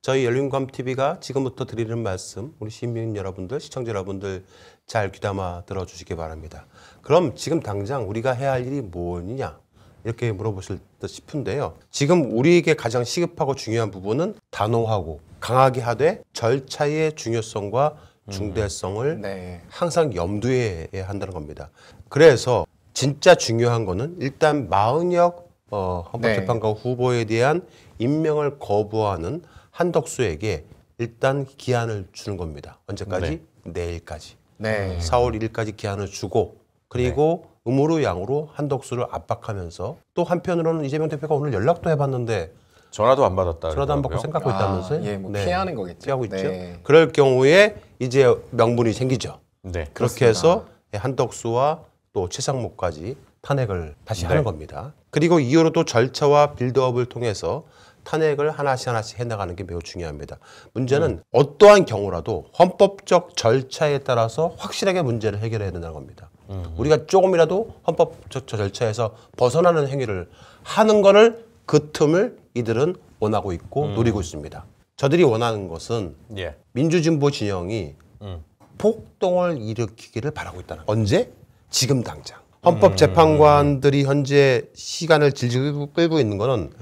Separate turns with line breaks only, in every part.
저희 열린우감TV가 지금부터 드리는 말씀 우리 시민 여러분들, 시청자 여러분들 잘 귀담아 들어주시기 바랍니다. 그럼 지금 당장 우리가 해야 할 일이 뭐냐 이렇게 물어보실 듯 싶은데요. 지금 우리에게 가장 시급하고 중요한 부분은 단호하고 강하게 하되 절차의 중요성과 중대성을 항상 염두에 해야 한다는 겁니다. 그래서 진짜 중요한 거는 일단 마은혁 헌법재판관 후보에 대한 임명을 거부하는 한덕수에게 일단 기한을 주는 겁니다. 언제까지? 내일까지. 4월 1일까지 기한을 주고 그리고 음으로 양으로 한덕수를 압박하면서 또 한편으로는 이재명 대표가 오늘 연락도 해봤는데
전화도 안 받았다.
전화도 안 받고 생각하고 있다면서요?
예, 뭐 피하는 거겠죠.
피하고 있죠. 그럴 경우에 이제 명분이 생기죠. 그렇게
그렇습니다.
해서 한덕수와 또 최상목까지 탄핵을 다시 하는 겁니다. 그리고 이후로도 절차와 빌드업을 통해서 탄핵을 하나씩 해나가는 게 매우 중요합니다. 문제는 어떠한 경우라도 헌법적 절차에 따라서 확실하게 문제를 해결해야 된다는 겁니다. 우리가 조금이라도 헌법적 절차에서 벗어나는 행위를 하는 거를 그 틈을 이들은 원하고 있고 노리고 있습니다. 저들이 원하는 것은 민주진보 진영이 폭동을 일으키기를 바라고 있다는 거예요. 언제? 지금 당장. 헌법재판관들이 현재 시간을 질질 끌고 있는 거는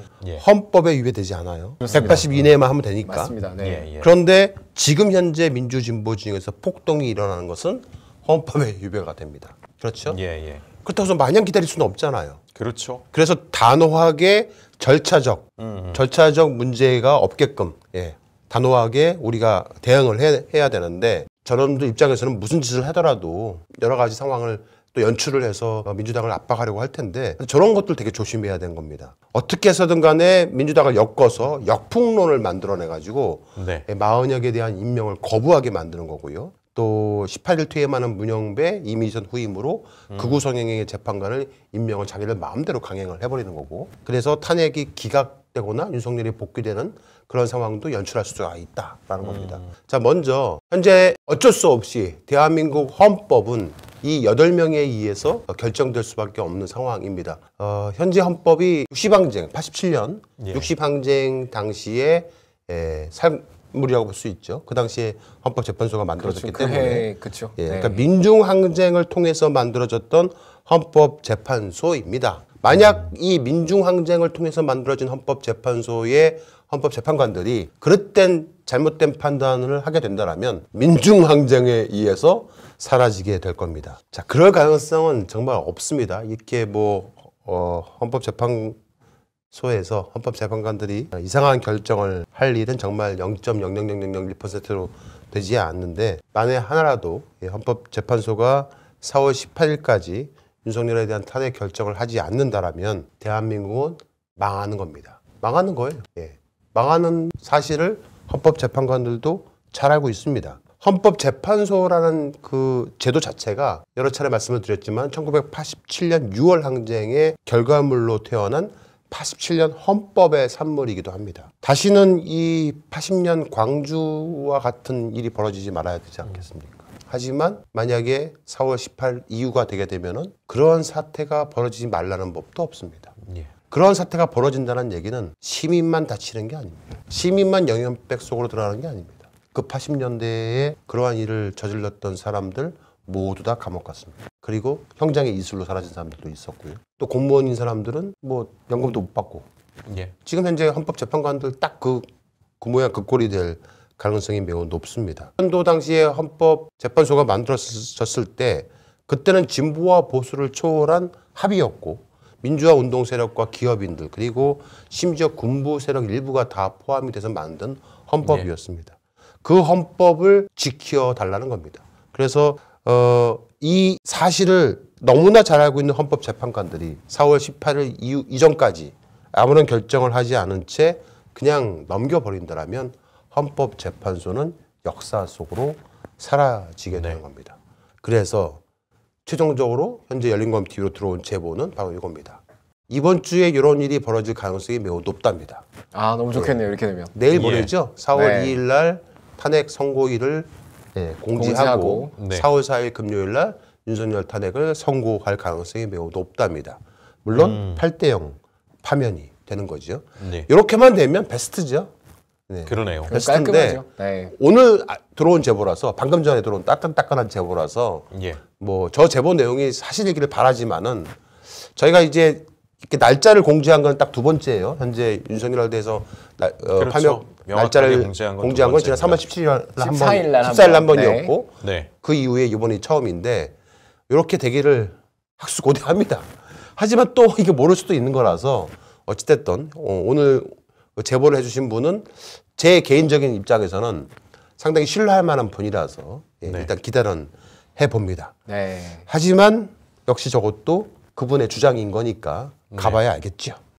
헌법에 위배되지 않아요. 180 이내에만 하면 되니까.
맞습니다.
그런데 지금 현재 민주진보 진영에서 폭동이 일어나는 것은 헌법에 위배가 됩니다. 그렇죠? 그렇다고 해서 마냥 기다릴 수는 없잖아요.
그렇죠.
그래서 단호하게 절차적 문제가 없게끔 단호하게 우리가 대응을 해야 되는데 저놈들 입장에서는 무슨 짓을 하더라도 여러 가지 상황을 또 연출을 해서 민주당을 압박하려고 할 텐데 저런 것들 되게 조심해야 되는 겁니다. 어떻게 해서든 간에 민주당을 엮어서 역풍론을 만들어내가지고 마은혁에 대한 임명을 거부하게 만드는 거고요. 또 18일 퇴임하는 문영배, 이미선 후임으로 극우 성향의 재판관을 임명을 자기들 마음대로 강행을 해버리는 거고 그래서 탄핵이 기각되거나 윤석열이 복귀되는 그런 상황도 연출할 수가 있다라는 겁니다. 자, 먼저 현재 어쩔 수 없이 대한민국 헌법은 이 8명에 의해서 결정될 수밖에 없는 상황입니다. 현재 헌법이 60항쟁, 87년 60항쟁 당시에 산물이라고 볼 수 있죠. 그 당시에 헌법재판소가 만들어졌기 때문에 그러니까 민중항쟁을 통해서 만들어졌던 헌법재판소입니다. 만약 이 민중항쟁을 통해서 만들어진 헌법재판소의 헌법재판관들이 그릇된 잘못된 판단을 하게 된다면 민중항쟁에 의해서 사라지게 될 겁니다. 자, 그럴 가능성은 정말 없습니다. 이렇게 헌법재판소에서 헌법재판관들이 이상한 결정을 할 일은 정말 0.00001%로 되지 않는데 만에 하나라도 헌법재판소가 4월 18일까지 윤석열에 대한 탄핵 결정을 하지 않는다라면 대한민국은 망하는 겁니다. 망하는 거예요. 망하는 사실을 헌법재판관들도 잘 알고 있습니다. 헌법재판소라는 그 제도 자체가 여러 차례 말씀을 드렸지만 1987년 6월 항쟁의 결과물로 태어난 87년 헌법의 산물이기도 합니다. 다시는 이 80년 광주와 같은 일이 벌어지지 말아야 되지 않겠습니까? 하지만 만약에 4월 18일 이후가 되게 되면은 그런 사태가 벌어지지 말라는 법도 없습니다. 그런 사태가 벌어진다는 얘기는 시민만 다치는 게 아닙니다. 시민만 영연백 속으로 들어가는 게 아닙니다. 그 80년대에 그러한 일을 저질렀던 사람들 모두 다 감옥 갔습니다. 그리고 형장의 이슬로 사라진 사람들도 있었고요. 또 공무원인 사람들은 뭐 연금도 못 받고 지금 현재 헌법재판관들 딱 그 모양 그 꼴이 될 가능성이 매우 높습니다. 또 당시에 헌법재판소가 만들어졌을 때 그때는 진보와 보수를 초월한 합의였고 민주화 운동 세력과 기업인들 그리고 심지어 군부 세력 일부가 다 포함이 돼서 만든 헌법이었습니다. 그 헌법을 지켜달라는 겁니다. 그래서 이 사실을 너무나 잘 알고 있는 헌법재판관들이 4월 18일 이전까지 아무런 결정을 하지 않은 채 그냥 넘겨버린다면 헌법재판소는 역사 속으로 사라지게 되는 겁니다. 그래서 최종적으로 현재 열린우감TV로 들어온 제보는 바로 이겁니다. 이번 주에 이런 일이 벌어질 가능성이 매우 높답니다.
아, 너무 좋겠네요. 이렇게 되면.
내일 모레죠. 4월 2일 날 탄핵 선고일을 공지하고 4월 4일 금요일 날 윤석열 탄핵을 선고할 가능성이 매우 높답니다. 물론 8대0 파면이 되는 거죠. 이렇게만 되면 베스트죠. 네.
그러네요.
했을 텐데
깔끔하죠. 네.
오늘 들어온 제보라서 방금 전에 들어온 따끈따끈한 제보라서
예.
뭐 저 제보 내용이 사실이기를 바라지만은 저희가 이제 이렇게 날짜를 공지한 건 딱 두 번째예요. 현재 윤석열에 대해서
그렇죠.
파면
명확하게
날짜를
공지한 건
공지한
두
건 지난 3월
번째입니다.
17일 한
14일
번,
날한
14일 한
번.
번이었고
네.
그 이후에 이번이 처음인데 이렇게 되기를 학수고대합니다. 하지만 또 이게 모를 수도 있는 거라서 어찌됐든 오늘 제보를 해주신 분은 제 개인적인 입장에서는 상당히 신뢰할 만한 분이라서 예,
네.
일단 기대는 해봅니다.
네.
하지만 역시 저것도 그분의 주장인 거니까 가봐야 알겠죠.